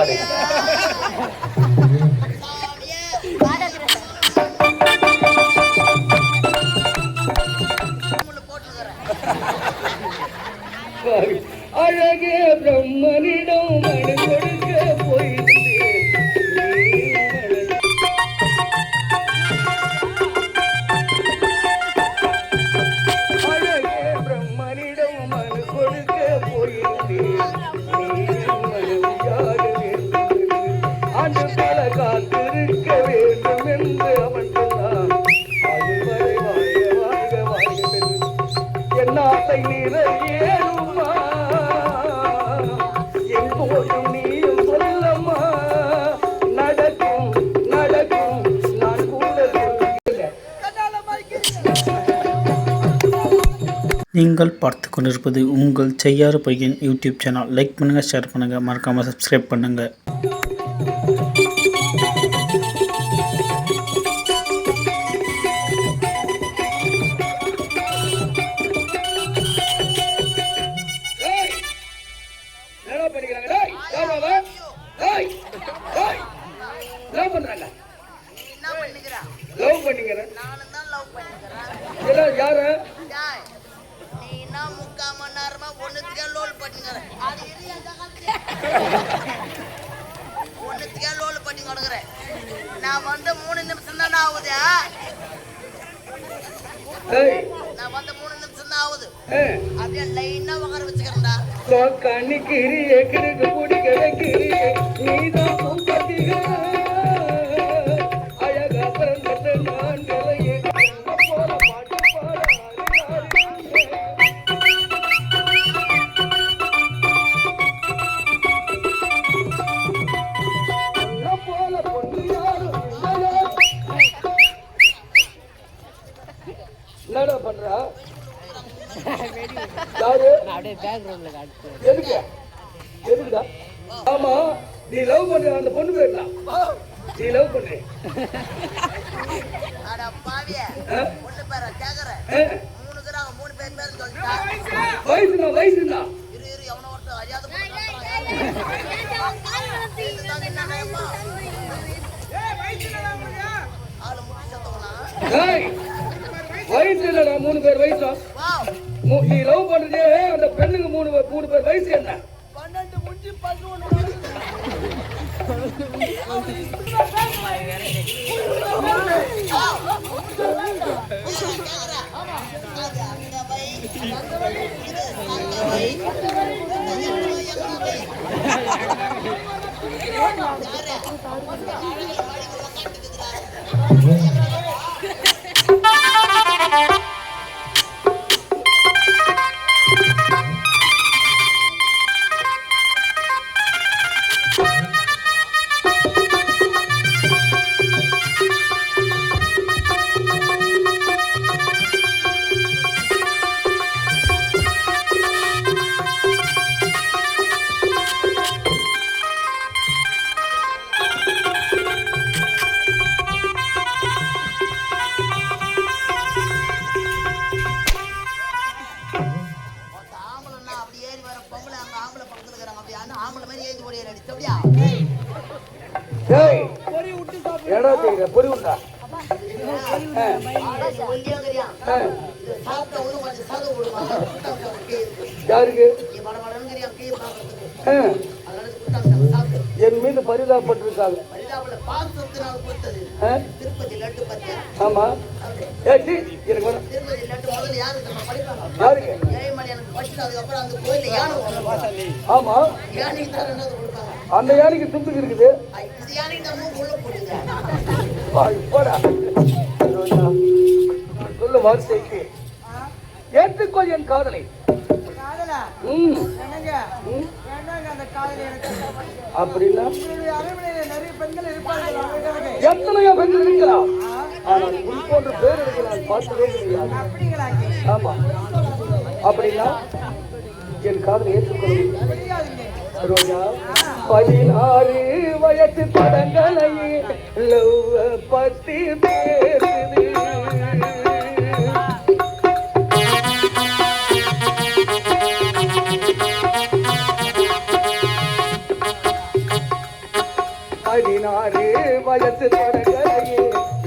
பாடு. அழகே பிரம்மனிடம் மனு கொடுக்க போயிருந்தேன். அழகே பிரம்மனிடம் மனு கொடுக்க போயிருந்தேன். ஆண்டு பல காத்திருக்க வேண்டும் என்று அவன் சொன்னான். அதுவரை வாழ வாழ்க வாழ்கிறது என் ஆசை நிறைவேறுமா? எப்போதும் நீயும் சொல்லம்மா. நடக்கும் நடக்கும் நான் கூட சொல்கிறேன். நீங்கள் பார்த்து கொண்டிருப்பது உங்கள் செய்யாறு பையன் யூடியூப் சேனல். லைக் பண்ணுங்கள், ஷேர் பண்ணுங்கள், மறக்காமல் சப்ஸ்கிரைப் பண்ணுங்கள். நான் வந்து 3 நிமிஷம் தான் ஆகுது. நான் வந்து 3 நிமிஷம் தான் ஆகுது. அப்படியே லைனா உட்கார வச்சுக்கிறேன்டா. கண்ணிக்கு எக்கிருக்கு பிடிக்கிறக்கு நீதான் பூப்பதிக அழகா பிறந்த நான் கலையே போல பாட்டு போல பொண்ணு என்னடா பண்றா? எதுக்குடா? ஆமா, நீ லவ் பண்ற அந்த பொண்ணு பேர்லாம் நீ லவ் பண்ற. அட பாவியே, பொண்ணு பேர கேக்குறேன். 3 கிராம் 3 பேர் பேர் சொல்லிட்டா. வயசுனா இரு எவனோ ஒருத்தர் அறியாத பொண்ணு ஆளு முடி சத்தவனா வயசு இல்லடா. 3 பேர் வயசா? நீ லவ் பண்றதே அந்த பெண்ணுக்கு 3 பேர் வயசு என்ன? 12 முடிஞ்சு 11 என் மீது பரிதாபப்பட்டிருக்காங்க. ஆமா, ஆமா, அந்த யானைக்கு தும்புக்கு இருக்குது. சொல்ல வார்த்தைக்கு ஏற்றுக்கொள் என் காதலை. அப்படின்னா எத்தனையோ பெண்கள் இருக்கலாம். ஆனால் உன் போன்ற பேருக்கு நான் பார்த்ததே கிடையாது. ஆமா, அப்படின்னா என் காதலை ஏற்றுக்கொள்ள ரோஜா 16 வயசு படங்களையே பத்தி பேசுது. 16 வயசு தொடங்கலையே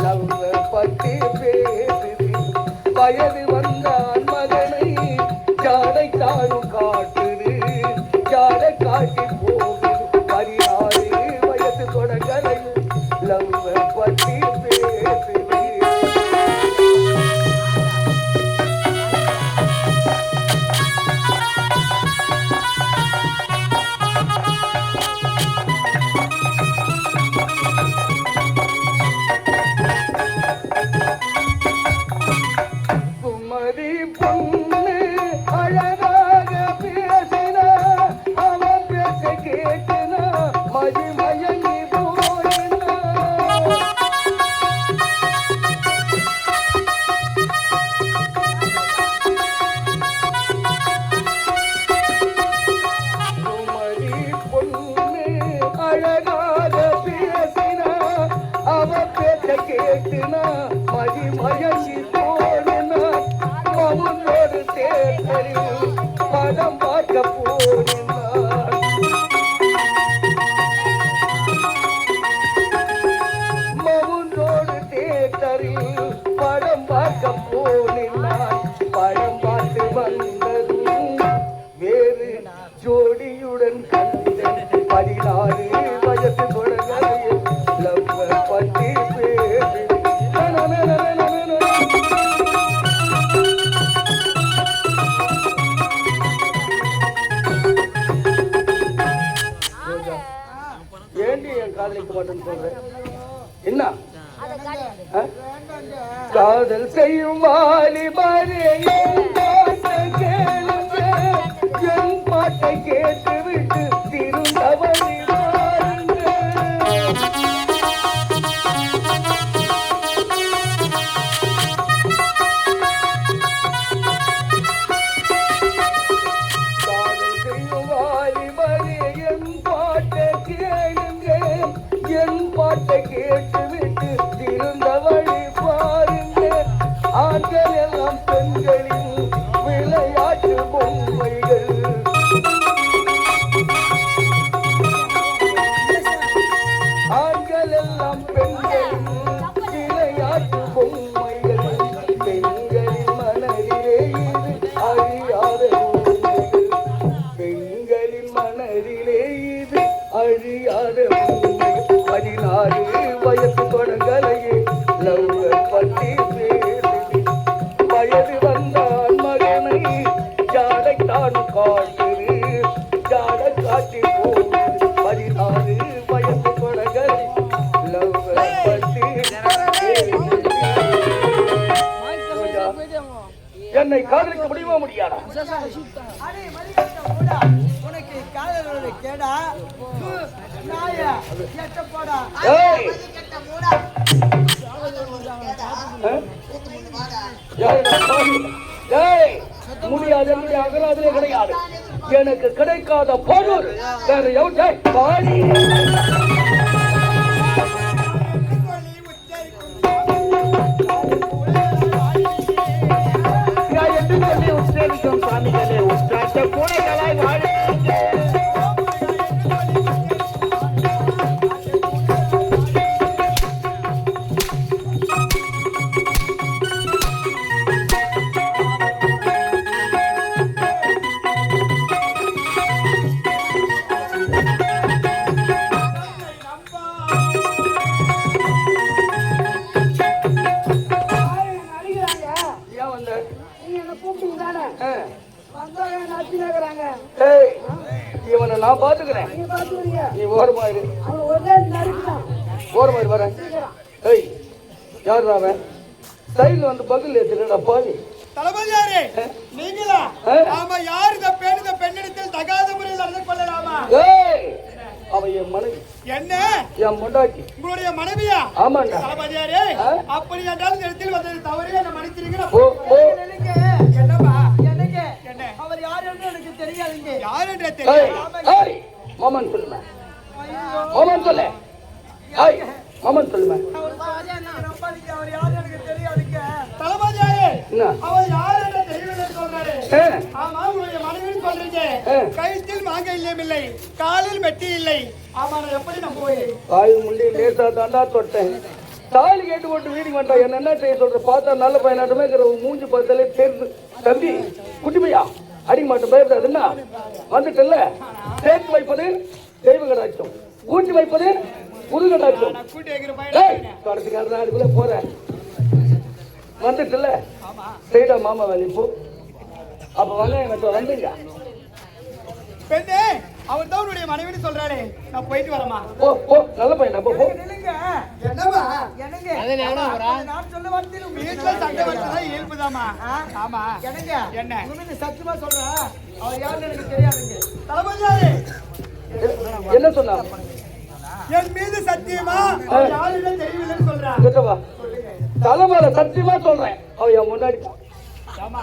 லவ் பத்தி பேசுது வயது வந்தான் மகனை ஜாடை தானும் காட்டுது ஜாடை காட்டி போகுது 16 வயசு தொடங்கலையே லவ் பத்தி பேசுது குமரி பொண்ணு அழகாக பேசினா அவன் பேச கேட்டுனா மதிமயங்கி போயினா குமரி பொண்ணு அழகாக பேசினா அவன் பேச கேட்டுனா மதிமயங்கி போயினா மவுனோடு தேர்தலில் படம் பார்க்க போனார் மவுனோடு தேர்தலில் படம் பார்க்க போனார் படம் பார்த்து வந்ததும் வேறு ஜோடியுடன் கண்டேன் 16 வயசு தொடங்கலையே லவ் பற்றி பேசு ஏண்டி என் காதலிக்க மாட்டேன்னு சொல்றேன் என்ன காதல் செய்யும் வாலிபரே என் பாட்டை கேளுங்க என் பாட்டை கேட்டு விட்டு திருந்தவழி வாருங்க காதல் செய்யும் வாலிபரே என் பாட்டை கேளுங்க என் பாட்டை கேட்டு விட்டு திருந்த வழி பாருங்க ஆண்கள் எல்லாம் பெண்களின் விளையாட்டு பொம்மைகள் ஆண்கள் எல்லாம் பெண்களின் விளையாட்டு பொம்மைகள் பெண்களின் மனதிலே இது அழியாத உண்மைகள் பெண்களின் மனதிலே இது அழியாத உண்மைகள் 16 வயசு தொடங்கலையே லவ் பத்தி பேசுது வயது வந்தான் மகனை ஜாடைத்தான் காட்டுது ஜாடை காட்டி போகுது 16 வயசு தொடங்கலை லவ் பத்தி என்னை காதலிக்க முடியுமா முடியாதா அடே மரியாதை போடா உனக்கு காதலோட கேடா நாயா கேட்ட போடா ஏய் கேட்ட மூடா முடியாது என்னுடைய அகராதிலே கிடையாது எனக்கு கிடைக்காத பொருள் வேற எவற்றை பாடி என்று சொல்லி உச்சரிக்கும் சாமிகளே உற்றாட்ட பூனைகளாய் வாழ இவனை நான் பாத்துக்கிறேன் நீ ஓரமா இரு ஓரமா இரு வரேன் ஏய் யார் அவன் சைடுல வந்து பகல் ஏத்துறடா பாவி தளபதியாரே நீங்களா ஆமா யார் இந்த பெண்ணிடத்தில் தகாத முறையில் நடந்து கொள்ளலாமா ஏய் அவ என் மனைவி என்ன என் முண்டாட்டி உங்களுடைய மனைவியா ஆமாண்டா தளபதியாரே அப்படி என்றால் இந்த இடத்தில் வந்தது தவறே என்ன மன்னிச்சிருக்கிறோம் ஓ ஓ என்னப்பா எனக்கு என்ன அவர் யாருன்னு எனக்கு தெரியாதுங்க யார் என்று ஏய் தெரியும் ஏய் மாமன் சொல்லுமா மாமன் சொல்லு ஏய் மாமன் சொல்லுமா அவர் யாருன்னு எனக்கு தெரியாதுங்க தளபதியாரே என்ன அவர் யார் என்று தெரியவில்லை சொல்றாரு ஆமா உங்களுடைய மனைவின்னு சொல்றீங்க கழுத்தில் மாங்க இல்லை காலில் மெட்டி இல்லை ஆமா நான் எப்படி நான் போய் தாய் முள்ளி லேசா தாண்டா தொட்டேன். தாலி கேட்டு போட்டு வீட்டுக்கு வந்துட்டா என்ன செய்ய சொல்ற? பார்த்தா நல்ல பையனாட்டமே இருக்கிற மூஞ்சி பார்த்தாலே தெரிஞ்சு. தம்பி குட்டி பையா அடிக்க மாட்டேன், பயப்படாது. என்ன வந்துட்டல? சேர்த்து வைப்பது தெய்வ கடாட்சம், கூட்டி வைப்பது குரு கடாட்சம். நான் கூட்டி வைக்கிற பையன் தொடச்சுக்காரன் அதுக்குள்ள போறேன். வந்துட்டுல செய்டா மாமா வேலை இப்போ. அப்ப வாங்க எனக்கு வந்துங்க. பெண்ணே அவர் தான் உன்னுடைய மனைவின்னு சொல்றாளே, நான் போயிட்டு வரமா? போ போ, நல்ல பையனா போ போ. நில்லுங்க. என்னவா என்னங்க நான் சொல்ல வார்த்தையில வீட்டுல சண்டை வரதா இயல்புதாமா. ஆமா என்னங்க என்ன உண்மையில சத்தியமா சொல்றேன், அவர் யாருன்னு எனக்கு தெரியாதுங்க. தளபதியாரே என்ன சொன்னா? என் மீது சத்தியமா அவர் யாருன்னு தெரியவில்லைன்னு சொல்றேன். கேட்டவா தலைமையில சத்தியமா சொல்றேன், அவ என் முன்னாடி. ஆமா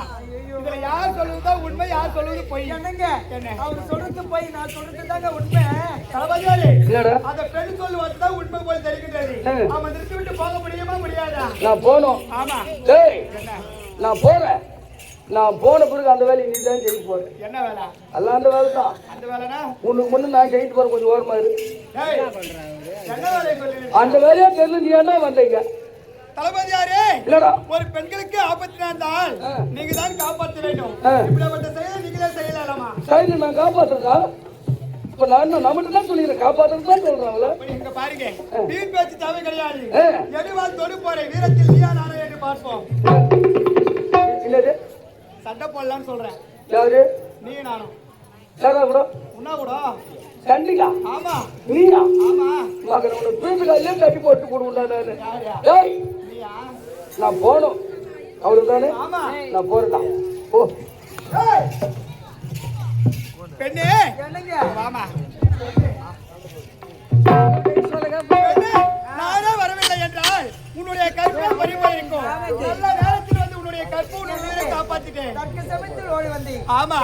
இதுல யார் சொல்லுதோ உண்மை, யார் சொல்லுது பொய். என்னங்க அவர் சொல்றது பொய், நான் சொல்றது தாங்க உண்மை. தளபதியாரே அந்த பெண் சொல்லுவதுதான் உண்மை போல் தெரிகின்றது. அவன் நிறுத்தி விட்டு போக முடியுமா முடியாதா? நான் போனோம். ஆமா டேய் நான் போறேன். நான் போன பிறகு அந்த வேலையை நீ தான் செய்ய போற. என்ன வேலை? எல்லாம் அந்த வேலை தான். அந்த வேலைனா உனக்கு முன்ன நான் செய்யிட்டு போற, கொஞ்சம் ஓரமா இரு. என்ன வேலையை சொல்லி அந்த வேலையா தெரியல. நீ என்ன வந்தீங்க? தளபதியாரே இல்லடா ஒரு பெண்களுக்கு ஆபத்து நேர்ந்தால் நீங்க தான் காப்பாற்ற வேண்டும். இப்படிப்பட்ட செயலை நீங்களே செய்யலாமா? சரி நான் காப்பாத்துறதா? இப்ப நான் நம்மகிட்ட தான் சொல்லிடுறேன், காப்பாத்துறது தான் சொல்றாங்களா? இங்க பாருங்க, வீண் பேச்சு தேவை கிடையாது. எதுவால் தொடு போறேன் வீரத்தில் நீயா நானே என்று பார்ப்போம். இல்லது சண்டை போடலான்னு சொல்றேன். யாரு? நீ நானும். யாரா கூட? உன்னா கூட? கண்டிக்கா. ஆமா நீயா? ஆமா மகன் உனக்கு பீசுகாலையும் கட்டி போட்டு கொடுக்குண்டா நானு. யாரு? நீயா? நான் போனோம் அவ்வளவுதானே. ஆமா நான் போறதான். ஓ பெண்ணே என்னங்க வாமா. நானே வரவில்லை என்றால் உன்னுடைய கற்பை பறிபோயிருக்கும். நல்ல நேரத்தில் வந்து உன்னுடைய கற்பு உன்னுடைய உயிரை காப்பாத்திட்டேன். ஆமா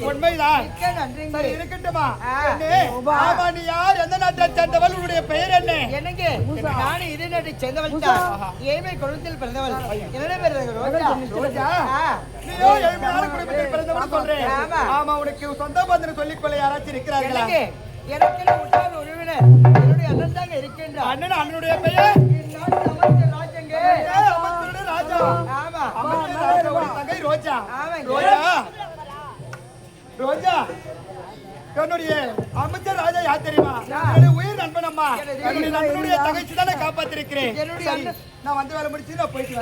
உண்மைதான். சரி இருக்கட்டுமா? ஆமா நீ யார்? எந்த நாட்டை சேர்ந்தவள்? உன்னுடைய பெயர் என்ன? எனக்கு நானும் இதே நாட்டை சேர்ந்தவள் தான். ஏழ்மை குடும்பத்தில் பிறந்தவள். என்னோட பேர் ரோஜா. ரோஜா நீயோ ஏழ்மையான குடும்பத்தில் பிறந்தவள் சொல்றேன். ஆமா உனக்கு சொந்த பந்தம் சொல்லிக்கொள்ள யாராச்சும் இருக்கிறார்களா? எனக்கு உற்றார் உறவினர் என்னுடைய அண்ணன் தாங்க இருக்கின்றார். அண்ணனுடைய பெயர் ராஜங்க. ராஜா. ஆமா தங்கை ரோஜா. ஆமாங்க. ரோஜா ரோஜா என்னுடைய அமைச்சர் ராஜா யார் தெரியுமா? என்னுடைய உயிர் நண்பன் அம்மா. என்னுடைய நண்பனுடைய தங்கச்சி தான் நான் காப்பாத்திருக்கிறேன். நான் வந்து வேலை முடிச்சு நான் போயிட்டு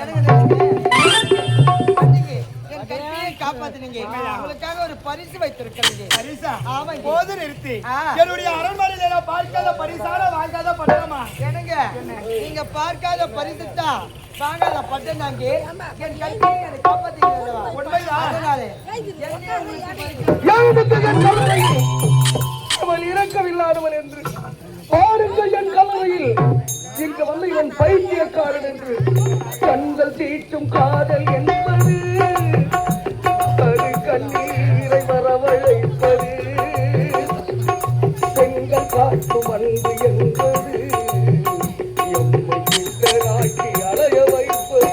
என் கல்வியை காப்பாத்தினீங்க. உங்களுக்காக ஒரு பரிசு வைத்திருக்கிறீங்க. பரிசா? ஆமாங்க. போது நிறுத்தி. என்னுடைய அரண்மனையில நான் பார்க்காத பரிசான வாங்காத பட்டமா? என்னங்க நீங்க பார்க்காத பரிசு தான் வாங்காத பட்டம் தாங்க. என் கல்வியை காப்பாத்தினீங்க. உண்மைதான். அதனால அவள் இறக்கவில்லாதவள் என்று பாருங்கள் என் கல்லறையில். இங்க வந்து இவன் பைத்தியக்காரன் என்று கண்கள் தீட்டும் காதல் என்பது அது கண்ணீரை வரவழைப்பது. பெண்கள் காட்டும் அன்பு என்பது எம்மை கிட்டராக்கி அலைய வைப்பது.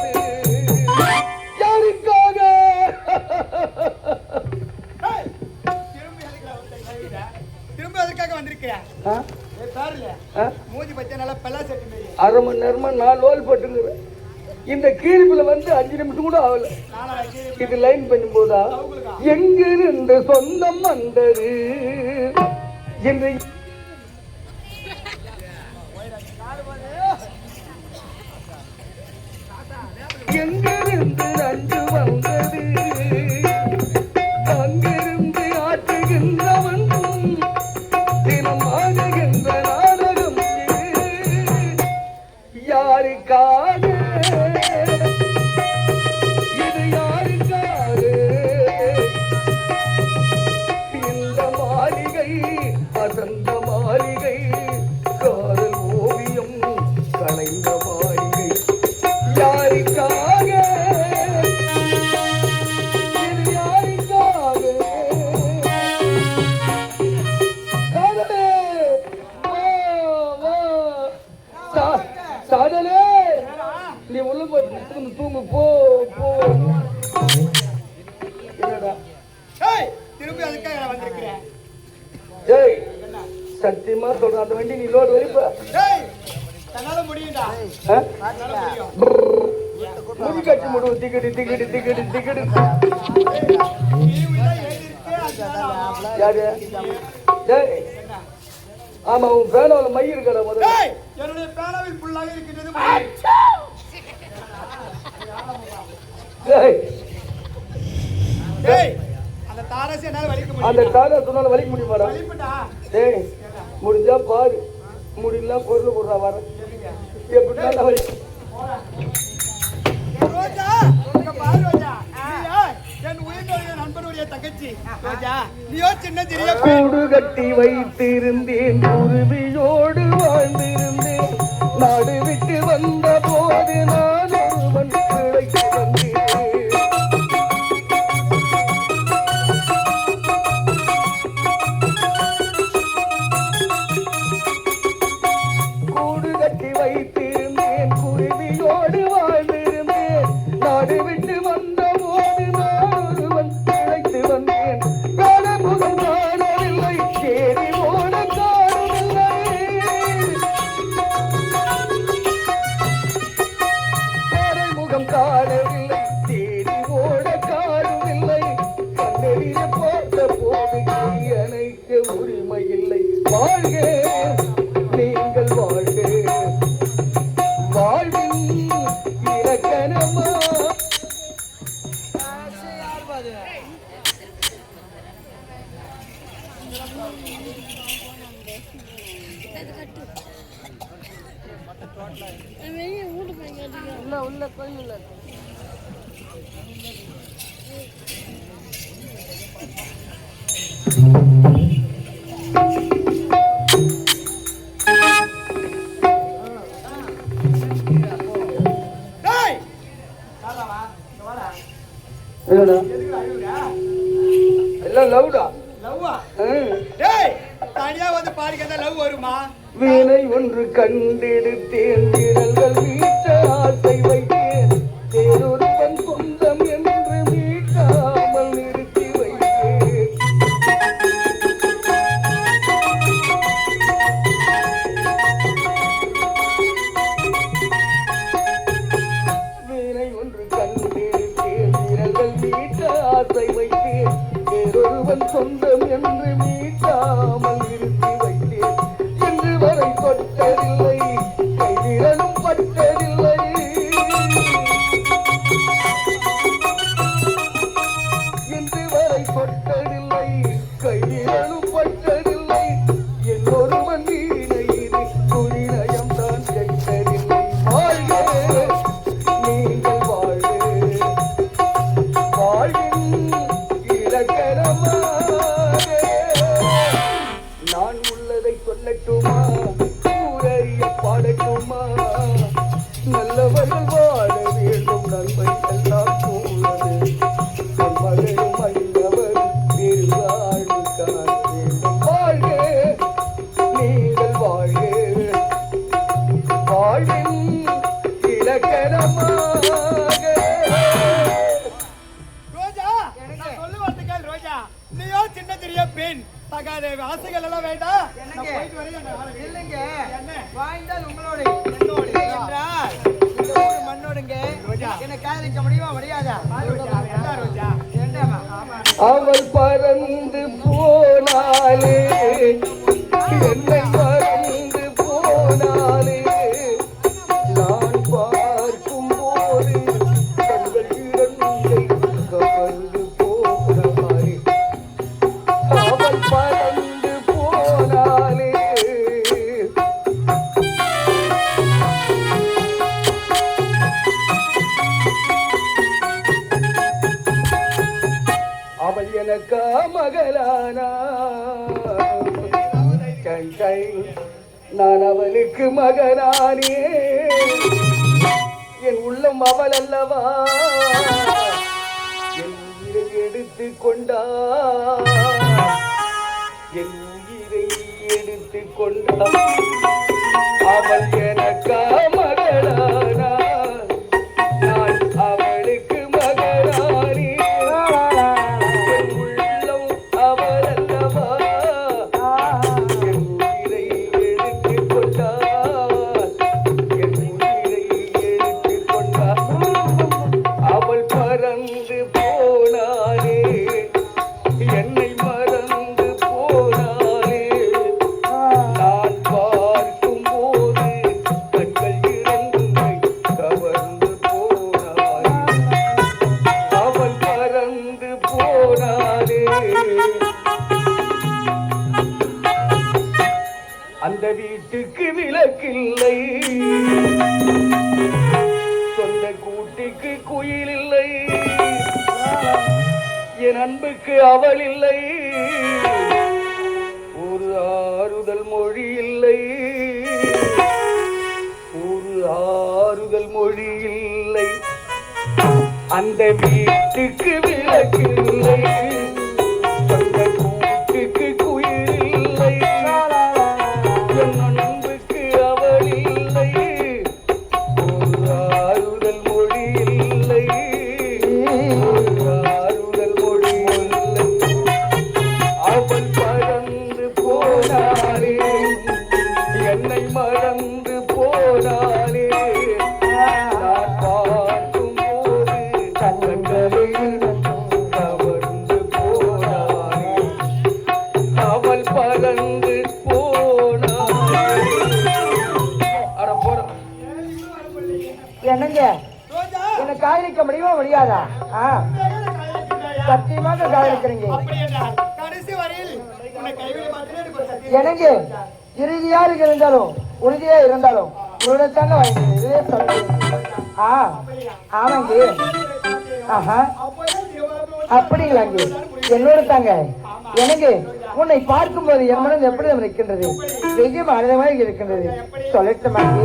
யாருக்காக? திரும்ப எதற்காக வந்திருக்கிறேன்? மூஞ்சி பச்சை நல்லா பெல்லா செட்டு. அரை மணி நேரமா நான் லோல் போட்டுங்கிறேன். இந்த கீழ்ப்புல வந்து 5 நிமிஷம் கூட ஆகல. இது லைன் பண்ணும் போதா எங்கிருந்து சொந்தம் வந்தது என்று எங்கிருந்து நன்று வந்தது அங்கிருந்து ஆற்றுகின்றவன் தினம் ஆடுகின்ற நாடகம் யாருக்காக? இது யாருக்காக? இந்த மாளிகை வசந்த மாளிகை காதல் ஓவியம் கலைந்த மாளிகை யாருக்காக? இது யாருக்காக? காதலே வா வா சாதலே நீ உள்ள போய் தூங்கு போ போ. என்னடா திரும்பி அதுக்காக நான் வந்திருக்கிறேன். ஏய் சத்தியமா சொல்றேன் அந்த வண்டி நீ லோடு வலிப்ப டேய் தன்னால முடியும்டா தன்னால முடியும் முடி கட்டி முடுவோம் திக்கடி திக்கடி திக்கடி திக்கடி யாரு டேய் ஆமா உன் பேனாவில் மை இருக்கடா முதல்ல டேய் என்னுடைய பேனாவில் ஃபுல்லாக இருக்கிறது டேய் டேய் அந்த தாரசி என்னால வலிக்க முடியும் அந்த தாரா சொன்னால வலிக்க முடியுமாடா வலிப்புடா டேய் முடிஞ்சா பாரு முடியலாம் பொருள் போடுறா வர எப்படின்னா வலி ரோஜா இங்க பாரு ரோஜா நீயா என் உயிரினுடைய நண்பனுடைய தங்கச்சி ரோஜா நீயோ சின்ன சிறிய கூடு கட்டி வைத்திருந்தேன் குருவியோடு வாழ்ந்திருந்தேன் நாடு விட்டு வந்த போது நான் ஒருவன் கிடைத்து வந்தேன் கூடு கட்டி வைத்திருந்தேன் குருவியோடு வாழ்ந்திருந்தேன் நாடு விட்டு வந்த போது நான் ஒருவன் கிடைத்து வந்தேன் காலமுகம் காணவில்லை தேடி ஓட காணவில்லை முகம் காணவில்லை தேடி ஓட காணவில்லை கண்ணெறிய பார்த்த போது அணைக்க உரிமை இல்லை வாழ்க நீங்கள் வாழ்க வாழ்வின் இலக்கணமா உள்ள கோயில் டேய் தாதாவா வாடா என்னடா எதுக்கு அழுவுறா எல்லாம் லவ்டா லவ்வா டேய் தனியா வந்து பாருங்க லவ் வருமா வீணை ஒன்று கண்டெடுத்தேன் விரல்கள் மீட்ட ஆசை வைத்தேன் வேறொருவன் சொந்தம் என்று மீட்டாமல் நிறுத்தி வைத்தேன் வீணை ஒன்று கண்டெடுத்தேன் விரல்கள் மீட்ட ஆசை வைத்தேன் வேறொருவன் சொந்தம் என்று மீட்டாமல் நிறுத்தி வைத்தேன் இன்று வரை தொட்டதில்லை கைவிரலும் பட்டதில்லை இன்று வரை தொட்டதில்லை கைவிரலும் பட்டதில்லை என்னொருவன் வீணையிலே குளிரயம் தான் கேட்டதில்லை வாழ்க நீங்கள் வாழ்க வாழ்வின் இலக்கணமாக நான் உள்ளதை சொல்லட்டுமா ஊரறிய பாடட்டுமா நல்லவர்கள் வாழ வேண்டும் நன்மை எல்லாம் கூறது மகளும் ஐயவர் வேறு வாழ்வு காண வேண்டும் வாழ்க நீங்கள் வாழ்க வாழ்வின் இலக்கணமாக ரோஜா நான் சொல்லுவது கேள் ரோஜா நீயோ சின்ன சிறிய பெண் தகாத ஆசைகள் எல்லாம் வேண்டாம் நான் போயிட்டு வரேன் இல்லைங்க என்ன வாய்ந்தால் உங்களோட என்னோட என்றால் இந்த ஊர் மண்ணோடுங்க என்னை காதலிக்க முடியுமா முடியாதா என்ன ரோஜா ஏண்டாமா அவள் பறந்து போனாலே என்னை மறந்து போனாலே நான் பார்க்கும் போது கண்கள் இரண்டை கவர்ந்து போனாலே அவள் பறந்து போனாலே அவள் எனக்கு மகளானா நான் அவளுக்கு மகனானே என் உள்ளம் அவள் அல்லவா என் உயிரை எடுத்து கொண்டா என் உயிரை எடுத்து கொண்டா அவள் எனக்கு மகளானா நான் அவளுக்கு மகனானே என் உள்ளம் அவள் அல்லவா என் அந்த வீட்டுக்கு விளக்கில்லை, சொந்த கூட்டுக்கு குயில் இல்லை, என் அன்புக்கு அவள் இல்லை, ஒரு ஆறுதல் மொழி இல்லை, ஒரு ஆறுதல் மொழி இல்லை. அந்த வீட்டுக்கு விளக்கில்லை, சொந்த கூட்டுக்கு குயில் இல்லை, என் அன்புக்கு அவள் இல்லை, ஒரு ஆறுதல் மொழி இல்லை, ஒரு ஆறுதல் மொழி இல்லை. அவள் பறந்து போனாளே, என்னை மறந்து போனாளே, நான் பார்க்கும் போது கண்களில் கவர்ந்து போனாளே, அவள் பறந்து போனாளே. அட போடா. என்னங்க ரோஜா என்ன காதலிக்க முடியுமா முடியாதா? சத்தியமாக காதலிக்கிறீங்க. அப்படி என்றால் கடைசி வரையில் உன்னை கைவிட மாட்டேன் எனக்கு ஒரு சத்தியம். எனக்கு இறுதியாக இருந்தாலும் உறுதியா இருந்தாலும் உங்களுடையதாங்க வாங்கிக்கிறேன். இதுவே சொல்றேன். ஆமாங்க. ஆஹா அப்படிங்களாங்க. என்னோட தாங்க. எனக்கு உன்னை பார்க்கும்போது என் மனம் எப்படி இருக்கின்றது, வெகு ஆனந்தமாக இருக்கின்றது. சொல்லட்டுமாங்க.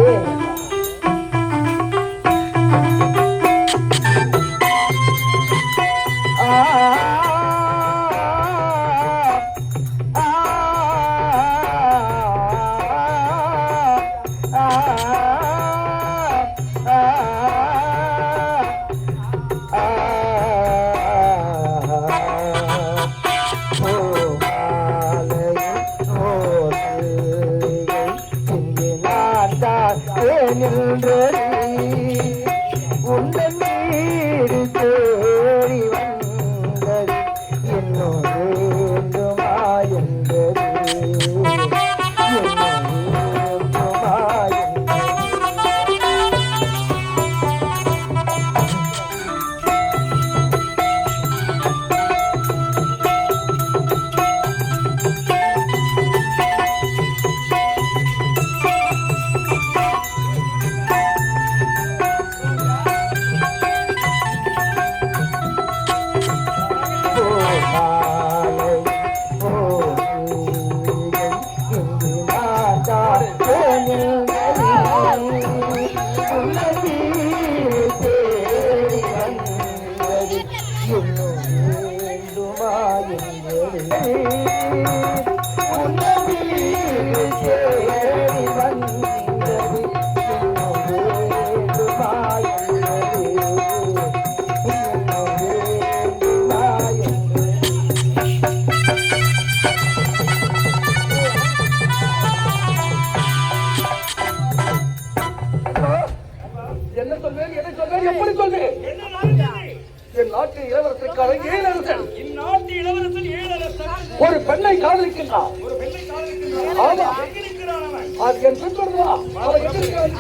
என்ன சொல்வேன், எதை சொல்வேன், எப்படி சொல்வேன்? என் நாட்டு இளவரசருக்கான ஏழரசன் ஒரு பெண்ணை காதலிக்கின்றான். ஆமா, அது என் பின்வருவா. அவன் எதிர்க்கிறான்.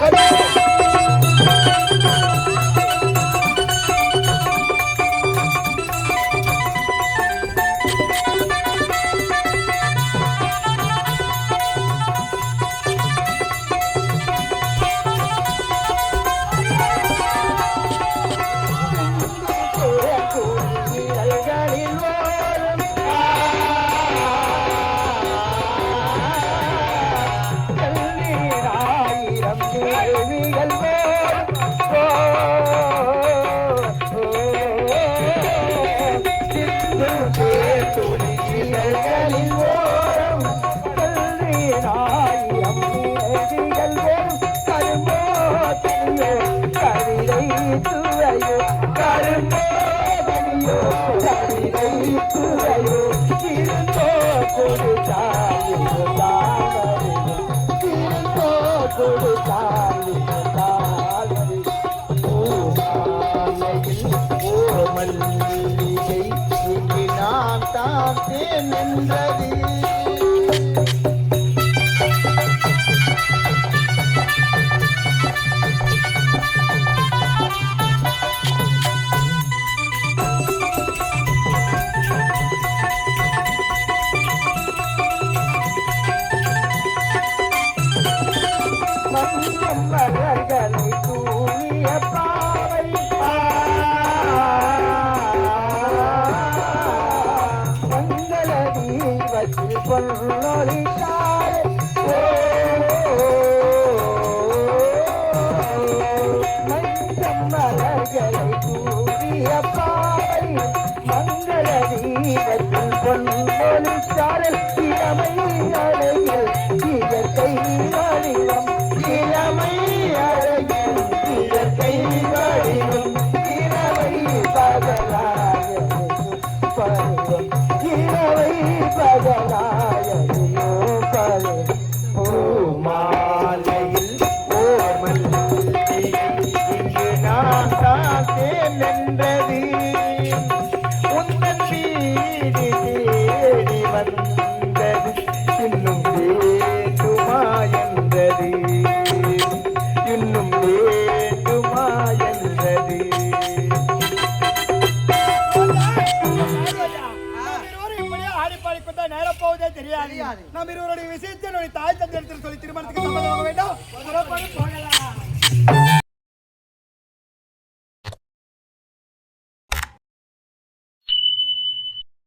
மஞ்சள் மலர்களை தூவிய பாவை மங்கள தீபத்தில் பொன்னொழித்தாள் மஞ்சள் மலர்களை தூவிய பாவை மங்கள தீபத்தில் பொன்னொழித்தாள் இளமை அழகில் இயற்கை வடிவம் இளமை அழகில் இயற்கை வடிவம் இரவை பகலாய பருவம் இரவை பகலாய பருவம் பூமாலையில் ஓமல்லிகை இங்கு நான் காத்தேன் என்றது உந்தன் வீடு தேடி வந்தது இன்னும் வேண்டுமா என்றது இன்னும் வேண்டுமா என்றது நேரம் போவதே தெரியாது. நம்ம இருவருடைய விஷயத்தை தாய் தந்தை சொல்லி திருமணத்துக்கு சம்மதமாக வேண்டும். புறப்பட்டு போகலாம்.